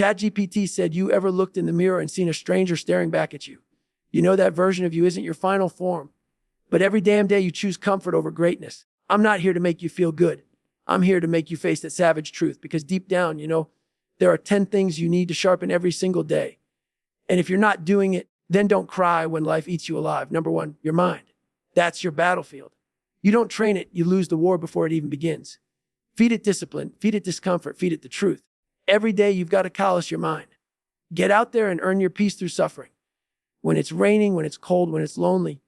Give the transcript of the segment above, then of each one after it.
ChatGPT said you ever looked in the mirror and seen a stranger staring back at you. You know that version of you isn't your final form. But every damn day you choose comfort over greatness. I'm not here to make you feel good. I'm here to make you face that savage truth, because deep down, there are 10 things you need to sharpen every single day. And if you're not doing it, then don't cry when life eats you alive. Number one, your mind. That's your battlefield. You don't train it, you lose the war before it even begins. Feed it discipline, feed it discomfort, feed it the truth. Every day you've got to callous your mind. Get out there and earn your peace through suffering. When it's raining, when it's cold, when it's lonely,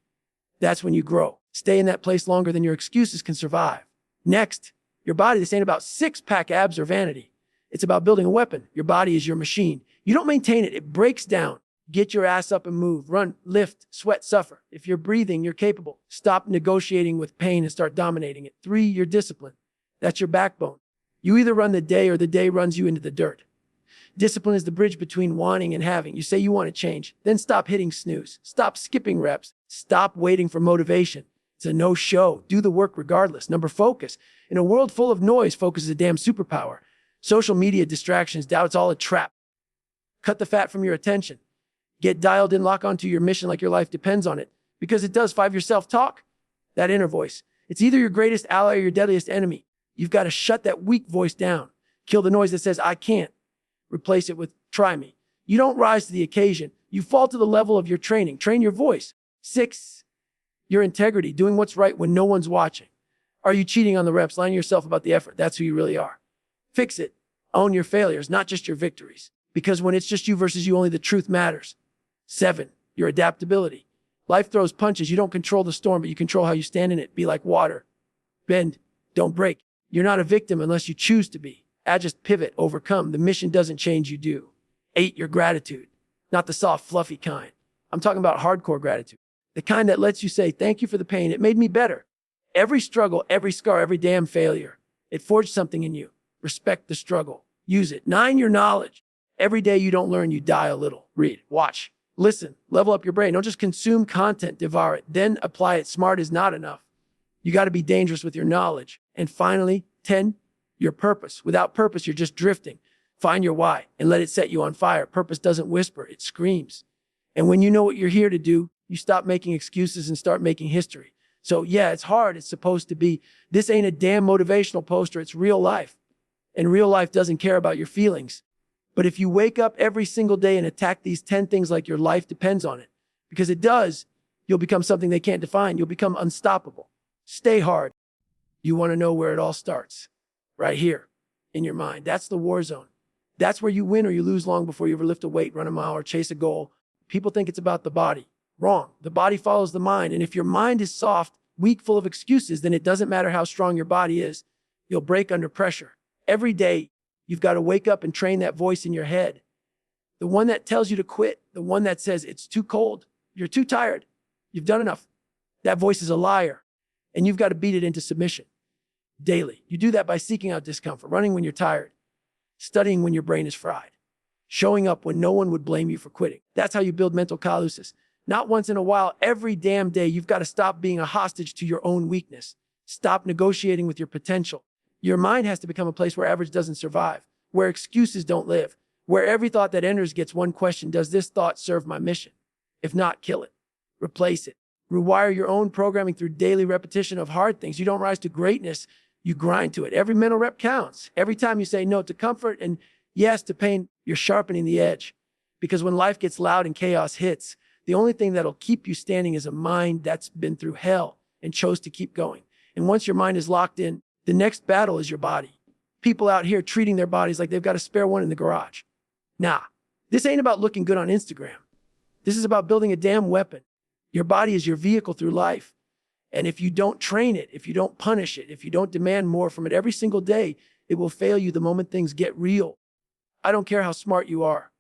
that's when you grow. Stay in that place longer than your excuses can survive. Next, your body. This ain't about six-pack abs or vanity. It's about building a weapon. Your body is your machine. You don't maintain it, it breaks down. Get your ass up and move. Run, lift, sweat, suffer. If you're breathing, you're capable. Stop negotiating with pain and start dominating it. 3, your discipline. That's your backbone. You either run the day or the day runs you into the dirt. Discipline is the bridge between wanting and having. You say you want to change, then stop hitting snooze. Stop skipping reps. Stop waiting for motivation. It's a no-show. Do the work regardless. Number, focus. In a world full of noise, focus is a damn superpower. Social media distractions, doubt's all a trap. Cut the fat from your attention. Get dialed in, lock onto your mission like your life depends on it. Because it does. 5, your self-talk. That inner voice. It's either your greatest ally or your deadliest enemy. You've got to shut that weak voice down. Kill the noise that says, I can't. Replace it with, try me. You don't rise to the occasion. You fall to the level of your training. Train your voice. 6, your integrity. Doing what's right when no one's watching. Are you cheating on the reps? Lying to yourself about the effort. That's who you really are. Fix it. Own your failures, not just your victories. Because when it's just you versus you, only the truth matters. 7, your adaptability. Life throws punches. You don't control the storm, but you control how you stand in it. Be like water. Bend, don't break. You're not a victim unless you choose to be. Adjust, pivot, overcome. The mission doesn't change, you do. 8, your gratitude. Not the soft, fluffy kind. I'm talking about hardcore gratitude. The kind that lets you say, thank you for the pain. It made me better. Every struggle, every scar, every damn failure. It forged something in you. Respect the struggle. Use it. 9, your knowledge. Every day you don't learn, you die a little. Read, watch, listen, level up your brain. Don't just consume content, devour it, then apply it. Smart is not enough. You got to be dangerous with your knowledge. And finally, 10, your purpose. Without purpose, you're just drifting. Find your why and let it set you on fire. Purpose doesn't whisper, it screams. And when you know what you're here to do, you stop making excuses and start making history. So yeah, it's hard. It's supposed to be. This ain't a damn motivational poster. It's real life. And real life doesn't care about your feelings. But if you wake up every single day and attack these 10 things like your life depends on it, because it does, you'll become something they can't define. You'll become unstoppable. Stay hard. You want to know where it all starts? Right here in your mind. That's the war zone. That's where you win or you lose long before you ever lift a weight, run a mile, or chase a goal. People think it's about the body. Wrong. The body follows the mind. And if your mind is soft, weak, full of excuses, then it doesn't matter how strong your body is. You'll break under pressure. Every day, you've got to wake up and train that voice in your head. The one that tells you to quit. The one that says it's too cold. You're too tired. You've done enough. That voice is a liar. And you've got to beat it into submission. Daily. You do that by seeking out discomfort, running when you're tired, studying when your brain is fried, showing up when no one would blame you for quitting. That's how you build mental calluses. Not once in a while, every damn day. You've got to stop being a hostage to your own weakness. Stop negotiating with your potential. Your mind has to become a place where average doesn't survive, where excuses don't live, where every thought that enters gets one question: does this thought serve my mission? If not, kill it. Replace it. Rewire your own programming through daily repetition of hard things. You don't rise to greatness, you grind to it. Every mental rep counts. Every time you say no to comfort and yes to pain, you're sharpening the edge. Because when life gets loud and chaos hits, the only thing that'll keep you standing is a mind that's been through hell and chose to keep going. And once your mind is locked in, the next battle is your body. People out here treating their bodies like they've got a spare one in the garage. Nah, this ain't about looking good on Instagram. This is about building a damn weapon. Your body is your vehicle through life. And if you don't train it, if you don't punish it, if you don't demand more from it every single day, it will fail you the moment things get real. I don't care how smart you are.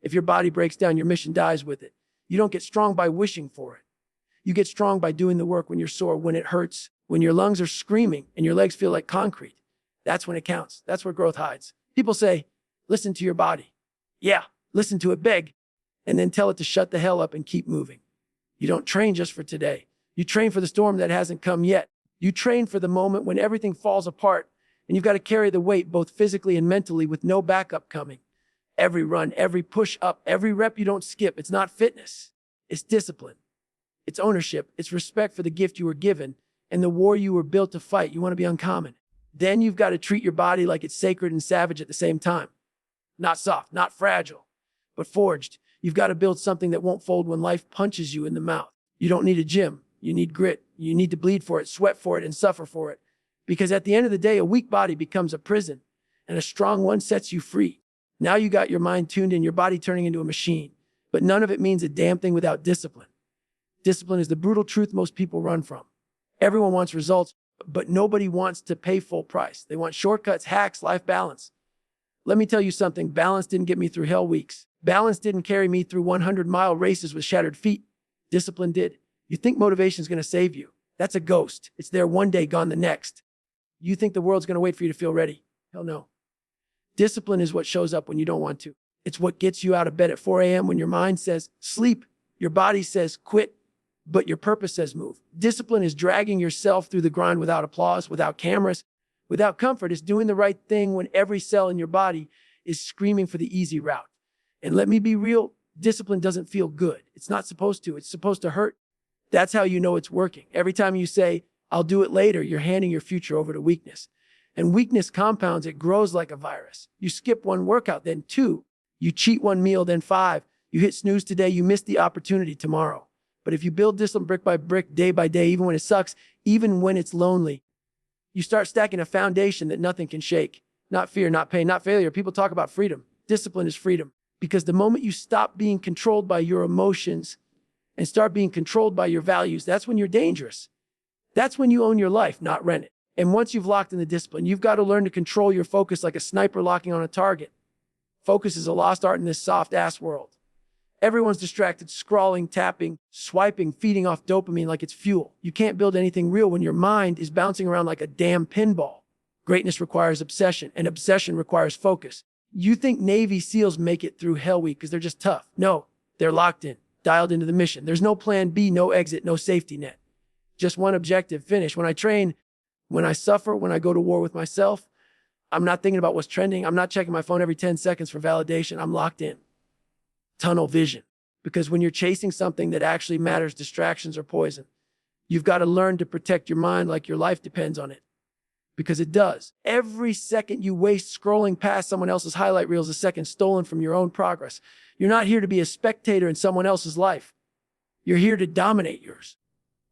If your body breaks down, your mission dies with it. You don't get strong by wishing for it. You get strong by doing the work when you're sore, when it hurts, when your lungs are screaming and your legs feel like concrete. That's when it counts. That's where growth hides. People say, listen to your body. Yeah, listen to it beg, and then tell it to shut the hell up and keep moving. You don't train just for today. You train for the storm that hasn't come yet. You train for the moment when everything falls apart and you've got to carry the weight both physically and mentally with no backup coming. every run, every push up, every rep you don't skip. It's not fitness. It's discipline. It's ownership. It's respect for the gift you were given and the war you were built to fight. You want to be uncommon. Then you've got to treat your body like it's sacred and savage at the same time. Not soft, not fragile, but forged. You've got to build something that won't fold when life punches you in the mouth. You don't need a gym. You need grit. You need to bleed for it, sweat for it, and suffer for it. Because at the end of the day, a weak body becomes a prison, and a strong one sets you free. Now you got your mind tuned in, your body turning into a machine. But none of it means a damn thing without discipline. Discipline is the brutal truth most people run from. Everyone wants results, but nobody wants to pay full price. They want shortcuts, hacks, life balance. Let me tell you something. Balance didn't get me through hell weeks. Balance didn't carry me through 100-mile races with shattered feet. Discipline did. You think motivation is going to save you. That's a ghost. It's there one day, gone the next. You think the world's going to wait for you to feel ready. Hell no. Discipline is what shows up when you don't want to. It's what gets you out of bed at 4 a.m. when your mind says sleep, your body says quit, but your purpose says move. Discipline is dragging yourself through the grind without applause, without cameras, without comfort. It's doing the right thing when every cell in your body is screaming for the easy route. And let me be real, discipline doesn't feel good. It's not supposed to. It's supposed to hurt. That's how you know it's working. Every time you say, I'll do it later, you're handing your future over to weakness. And weakness compounds. It grows like a virus. You skip one workout, then 2. You cheat one meal, then 5. You hit snooze today, you miss the opportunity tomorrow. But if you build discipline brick by brick, day by day, even when it sucks, even when it's lonely, you start stacking a foundation that nothing can shake. Not fear, not pain, not failure. People talk about freedom. Discipline is freedom. Because the moment you stop being controlled by your emotions and start being controlled by your values, that's when you're dangerous. That's when you own your life, not rent it. And once you've locked in the discipline, you've got to learn to control your focus like a sniper locking on a target. Focus is a lost art in this soft-ass world. Everyone's distracted, scrolling, tapping, swiping, feeding off dopamine like it's fuel. You can't build anything real when your mind is bouncing around like a damn pinball. Greatness requires obsession, and obsession requires focus. You think Navy SEALs make it through Hell Week because they're just tough. No, they're locked in, dialed into the mission. There's no plan B, no exit, no safety net. Just one objective, finish. When I train, when I suffer, when I go to war with myself, I'm not thinking about what's trending. I'm not checking my phone every 10 seconds for validation. I'm locked in. Tunnel vision. Because when you're chasing something that actually matters, distractions are poison. You've got to learn to protect your mind like your life depends on it. Because it does. Every second you waste scrolling past someone else's highlight reel is a second stolen from your own progress. You're not here to be a spectator in someone else's life. You're here to dominate yours.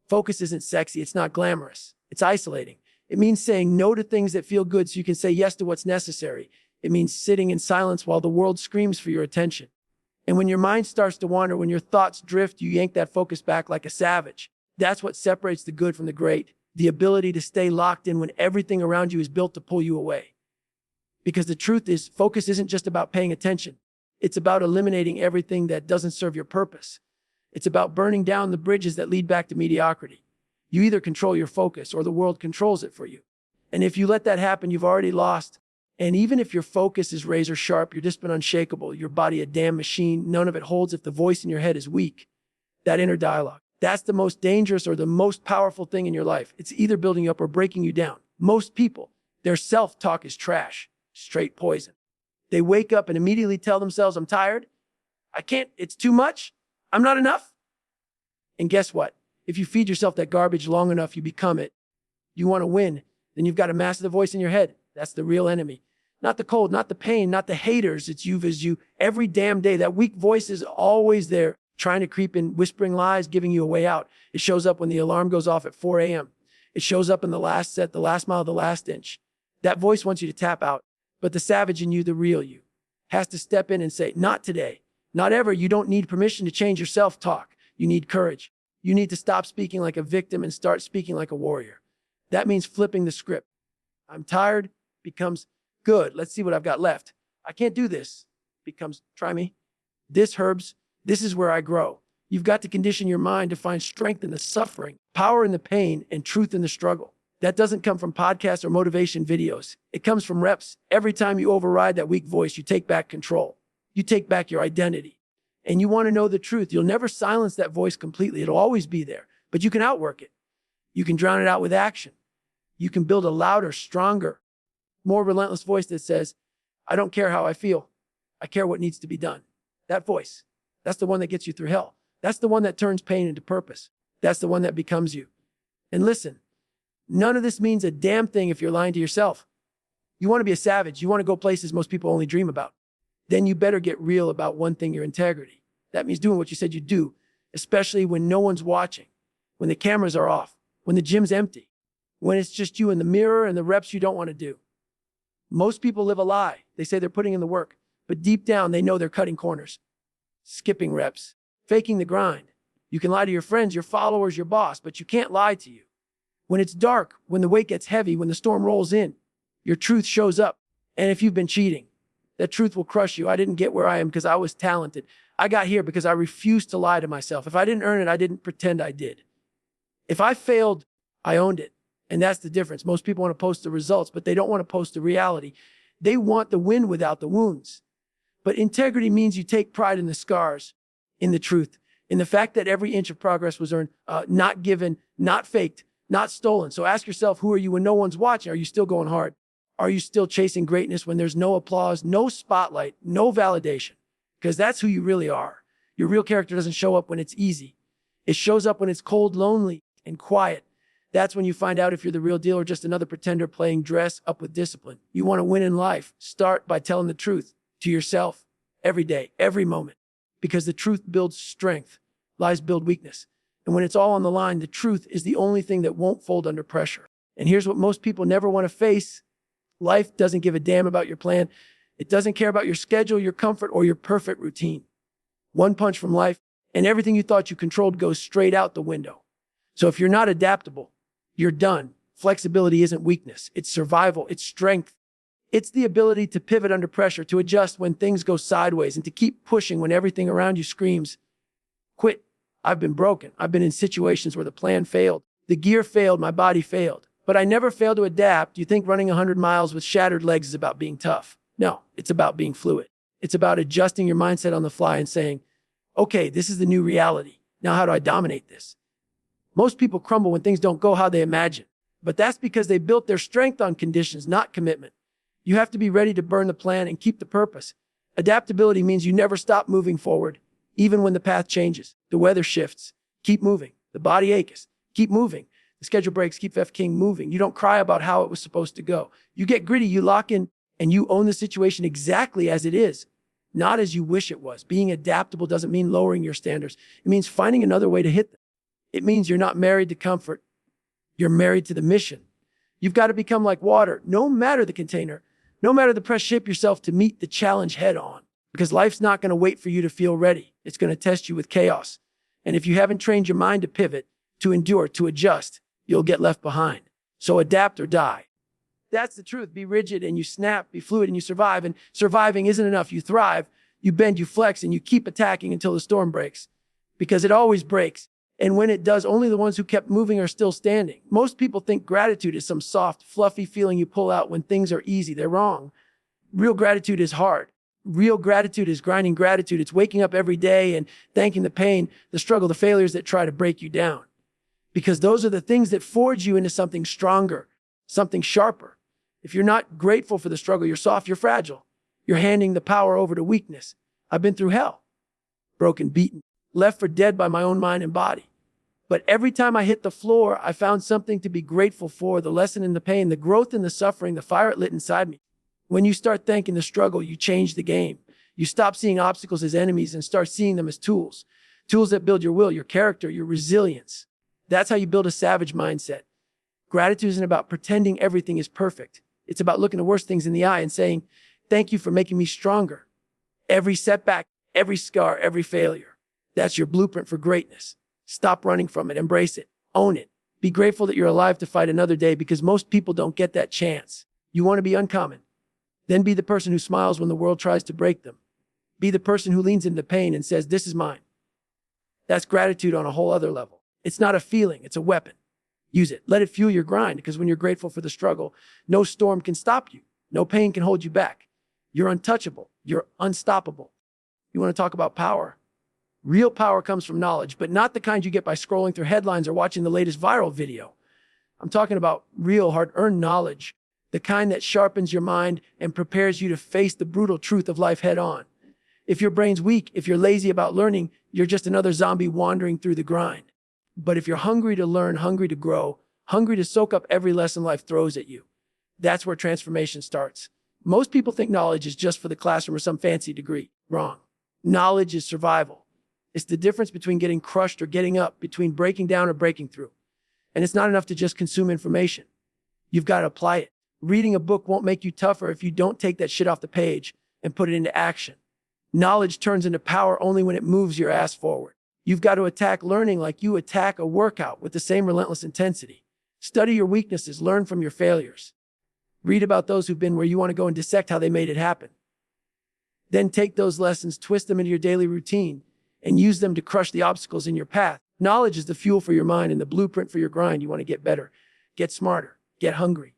Focus isn't sexy. It's not glamorous. It's isolating. It means saying no to things that feel good so you can say yes to what's necessary. It means sitting in silence while the world screams for your attention. And when your mind starts to wander, when your thoughts drift, you yank that focus back like a savage. That's what separates the good from the great. The ability to stay locked in when everything around you is built to pull you away. Because the truth is, focus isn't just about paying attention. It's about eliminating everything that doesn't serve your purpose. It's about burning down the bridges that lead back to mediocrity. You either control your focus or the world controls it for you. And if you let that happen, you've already lost. And even if your focus is razor sharp, your discipline unshakable, your body a damn machine, none of it holds if the voice in your head is weak. That inner dialogue. That's the most dangerous or the most powerful thing in your life. It's either building you up or breaking you down. Most people, their self-talk is trash, straight poison. They wake up and immediately tell themselves, I'm tired. I can't, it's too much. I'm not enough. And guess what? If you feed yourself that garbage long enough, you become it. You want to win, then you've got to master the voice in your head. That's the real enemy. Not the cold, not the pain, not the haters. It's you as you. Every damn day, that weak voice is always there, trying to creep in, whispering lies, giving you a way out. It shows up when the alarm goes off at 4 a.m. It shows up in the last set, the last mile, the last inch. That voice wants you to tap out. But the savage in you, the real you, has to step in and say, not today, not ever. You don't need permission to change your self-talk. You need courage. You need to stop speaking like a victim and start speaking like a warrior. That means flipping the script. I'm tired becomes good. Let's see what I've got left. I can't do this becomes try me. This herbs. This is where I grow. You've got to condition your mind to find strength in the suffering, power in the pain, and truth in the struggle. That doesn't come from podcasts or motivation videos. It comes from reps. Every time you override that weak voice, you take back control. You take back your identity. And you want to know the truth. You'll never silence that voice completely. It'll always be there. But you can outwork it. You can drown it out with action. You can build a louder, stronger, more relentless voice that says, I don't care how I feel. I care what needs to be done. That voice, that's the one that gets you through hell. That's the one that turns pain into purpose. That's the one that becomes you. And listen, none of this means a damn thing if you're lying to yourself. You want to be a savage. You want to go places most people only dream about. Then you better get real about one thing, your integrity. That means doing what you said you'd do, especially when no one's watching, when the cameras are off, when the gym's empty, when it's just you in the mirror and the reps you don't want to do. Most people live a lie. They say they're putting in the work, but deep down they know they're cutting corners, skipping reps, faking the grind. You can lie to your friends, your followers, your boss, but you can't lie to you. When it's dark, when the weight gets heavy, when the storm rolls in, your truth shows up. And if you've been cheating, that truth will crush you. I didn't get where I am because I was talented. I got here because I refused to lie to myself. If I didn't earn it, I didn't pretend I did. If I failed, I owned it. And that's the difference. Most people want to post the results, but they don't want to post the reality. They want the win without the wounds. But integrity means you take pride in the scars, in the truth, in the fact that every inch of progress was earned, not given, not faked, not stolen. So ask yourself, who are you when no one's watching? Are you still going hard? Are you still chasing greatness when there's no applause, no spotlight, no validation? Because that's who you really are. Your real character doesn't show up when it's easy. It shows up when it's cold, lonely, and quiet. That's when you find out if you're the real deal or just another pretender playing dress up with discipline. You want to win in life. Start by telling the truth to yourself every day, every moment. Because the truth builds strength. Lies build weakness. And when it's all on the line, the truth is the only thing that won't fold under pressure. And here's what most people never want to face. Life doesn't give a damn about your plan. It doesn't care about your schedule, your comfort, or your perfect routine. One punch from life, and everything you thought you controlled goes straight out the window. So if you're not adaptable, you're done. Flexibility isn't weakness. It's survival. It's strength. It's the ability to pivot under pressure, to adjust when things go sideways, and to keep pushing when everything around you screams, quit. I've been broken. I've been in situations where the plan failed. The gear failed. My body failed. But I never failed to adapt. You think running 100 miles with shattered legs is about being tough? No, it's about being fluid. It's about adjusting your mindset on the fly and saying, okay, this is the new reality. Now how do I dominate this? Most people crumble when things don't go how they imagine. But that's because they built their strength on conditions, not commitment. You have to be ready to burn the plan and keep the purpose. Adaptability means you never stop moving forward, even when the path changes. The weather shifts. Keep moving. The body aches. Keep moving. The schedule breaks. Keep F-King moving. You don't cry about how it was supposed to go. You get gritty. You lock in and you own the situation exactly as it is, not as you wish it was. Being adaptable doesn't mean lowering your standards. It means finding another way to hit them. It means you're not married to comfort. You're married to the mission. You've got to become like water, no matter the container, no matter the press, shape yourself to meet the challenge head on. Because life's not going to wait for you to feel ready. It's going to test you with chaos. And if you haven't trained your mind to pivot, to endure, to adjust, you'll get left behind. So adapt or die. That's the truth. Be rigid and you snap, be fluid and you survive. And surviving isn't enough. You thrive, you bend, you flex, and you keep attacking until the storm breaks. Because it always breaks. And when it does, only the ones who kept moving are still standing. Most people think gratitude is some soft, fluffy feeling you pull out when things are easy. They're wrong. Real gratitude is hard. Real gratitude is grinding gratitude. It's waking up every day and thanking the pain, the struggle, the failures that try to break you down. Because those are the things that forge you into something stronger, something sharper. If you're not grateful for the struggle, you're soft, you're fragile. You're handing the power over to weakness. I've been through hell. Broken, beaten, left for dead by my own mind and body. But every time I hit the floor, I found something to be grateful for, the lesson in the pain, the growth in the suffering, the fire it lit inside me. When you start thanking the struggle, you change the game. You stop seeing obstacles as enemies and start seeing them as tools. Tools that build your will, your character, your resilience. That's how you build a savage mindset. Gratitude isn't about pretending everything is perfect. It's about looking the worst things in the eye and saying, thank you for making me stronger. Every setback, every scar, every failure. That's your blueprint for greatness. Stop running from it. Embrace it. Own it. Be grateful that you're alive to fight another day because most people don't get that chance. You want to be uncommon. Then be the person who smiles when the world tries to break them. Be the person who leans into pain and says, this is mine. That's gratitude on a whole other level. It's not a feeling. It's a weapon. Use it. Let it fuel your grind because when you're grateful for the struggle, no storm can stop you. No pain can hold you back. You're untouchable. You're unstoppable. You want to talk about power? Real power comes from knowledge, but not the kind you get by scrolling through headlines or watching the latest viral video. I'm talking about real, hard-earned knowledge, the kind that sharpens your mind and prepares you to face the brutal truth of life head on. If your brain's weak, if you're lazy about learning, you're just another zombie wandering through the grind. But if you're hungry to learn, hungry to grow, hungry to soak up every lesson life throws at you, that's where transformation starts. Most people think knowledge is just for the classroom or some fancy degree. Wrong. Knowledge is survival. It's the difference between getting crushed or getting up, between breaking down or breaking through. And it's not enough to just consume information. You've got to apply it. Reading a book won't make you tougher if you don't take that shit off the page and put it into action. Knowledge turns into power only when it moves your ass forward. You've got to attack learning like you attack a workout with the same relentless intensity. Study your weaknesses, learn from your failures. Read about those who've been where you want to go and dissect how they made it happen. Then take those lessons, twist them into your daily routine, and use them to crush the obstacles in your path. Knowledge is the fuel for your mind and the blueprint for your grind. You want to get better, get smarter, get hungry.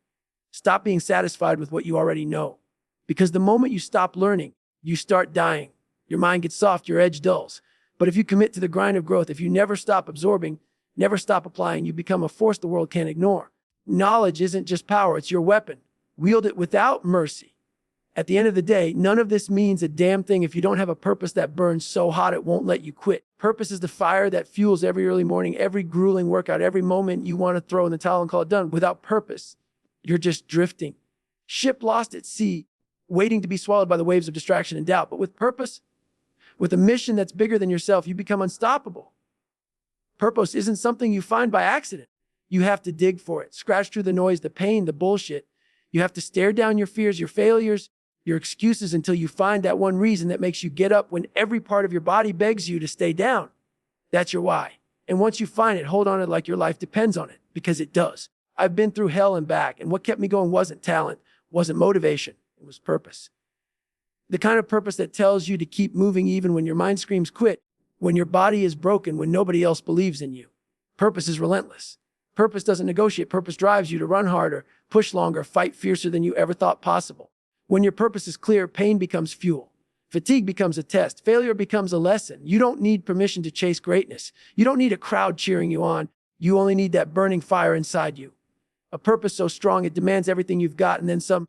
Stop being satisfied with what you already know. Because the moment you stop learning, you start dying. Your mind gets soft, your edge dulls. But if you commit to the grind of growth, if you never stop absorbing, never stop applying, you become a force the world can't ignore. Knowledge isn't just power, it's your weapon. Wield it without mercy. At the end of the day, none of this means a damn thing if you don't have a purpose that burns so hot it won't let you quit. Purpose is the fire that fuels every early morning, every grueling workout, every moment you want to throw in the towel and call it done. Without purpose, you're just drifting. Ship lost at sea, waiting to be swallowed by the waves of distraction and doubt. But with purpose, with a mission that's bigger than yourself, you become unstoppable. Purpose isn't something you find by accident. You have to dig for it, scratch through the noise, the pain, the bullshit. You have to stare down your fears, your failures, your excuses until you find that one reason that makes you get up when every part of your body begs you to stay down. That's your why. And once you find it, hold on to it like your life depends on it, because it does. I've been through hell and back, and what kept me going wasn't talent, wasn't motivation, it was purpose. The kind of purpose that tells you to keep moving even when your mind screams quit, when your body is broken, when nobody else believes in you. Purpose is relentless. Purpose doesn't negotiate. Purpose drives you to run harder, push longer, fight fiercer than you ever thought possible. When your purpose is clear, pain becomes fuel. Fatigue becomes a test. Failure becomes a lesson. You don't need permission to chase greatness. You don't need a crowd cheering you on. You only need that burning fire inside you. A purpose so strong it demands everything you've got and then some.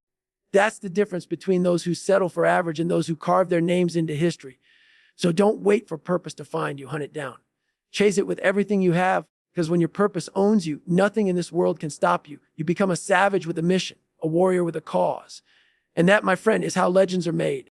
That's the difference between those who settle for average and those who carve their names into history. So don't wait for purpose to find you. Hunt it down. Chase it with everything you have, because when your purpose owns you, nothing in this world can stop you. You become a savage with a mission, a warrior with a cause. And that, my friend, is how legends are made.